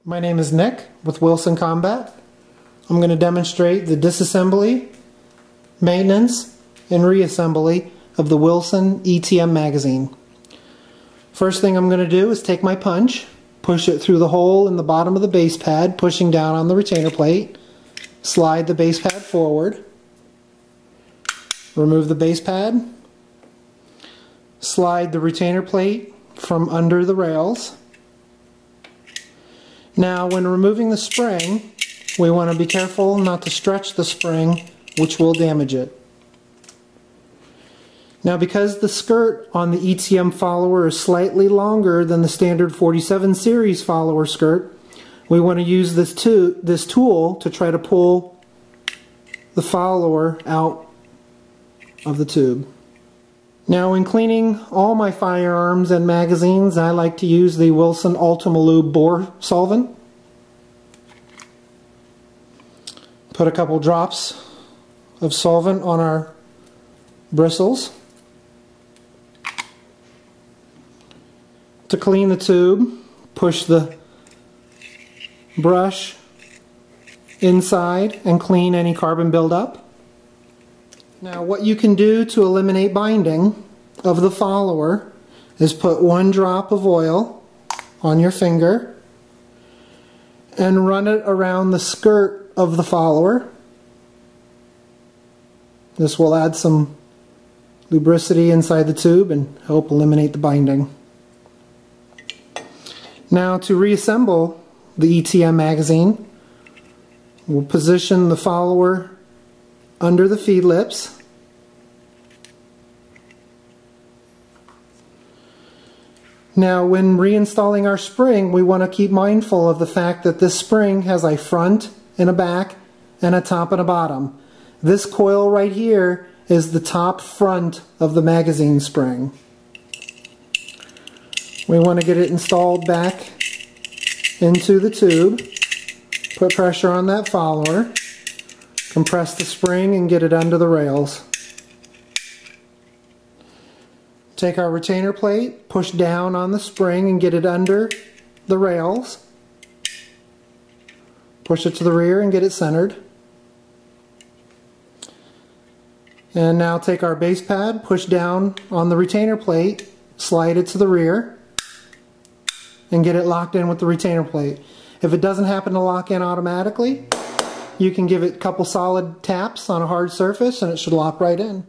My name is Nick with Wilson Combat. I'm going to demonstrate the disassembly, maintenance, and reassembly of the Wilson ETM magazine. First thing I'm going to do is take my punch, push it through the hole in the bottom of the base pad, pushing down on the retainer plate, slide the base pad forward, remove the base pad, slide the retainer plate from under the rails. Now when removing the spring, we want to be careful not to stretch the spring, which will damage it. Now because the skirt on the ETM follower is slightly longer than the standard 47 series follower skirt, we want to use this tool to try to pull the follower out of the tube. Now in cleaning all my firearms and magazines, I like to use the Wilson Ultima Lube bore solvent. Put a couple drops of solvent on our bristles. To clean the tube, push the brush inside and clean any carbon buildup. Now what you can do to eliminate binding of the follower is put 1 drop of oil on your finger and run it around the skirt of the follower. This will add some lubricity inside the tube and help eliminate the binding. Now to reassemble the ETM magazine, we'll position the follower under the feed lips. Now when reinstalling our spring, we want to keep mindful of the fact that this spring has a front and a back and a top and a bottom. This coil right here is the top front of the magazine spring. We want to get it installed back into the tube, put pressure on that follower, compress the spring and get it under the rails. Take our retainer plate, push down on the spring and get it under the rails. Push it to the rear and get it centered. And now take our base pad, push down on the retainer plate, slide it to the rear, and get it locked in with the retainer plate. If it doesn't happen to lock in automatically, you can give it a couple solid taps on a hard surface and it should lock right in.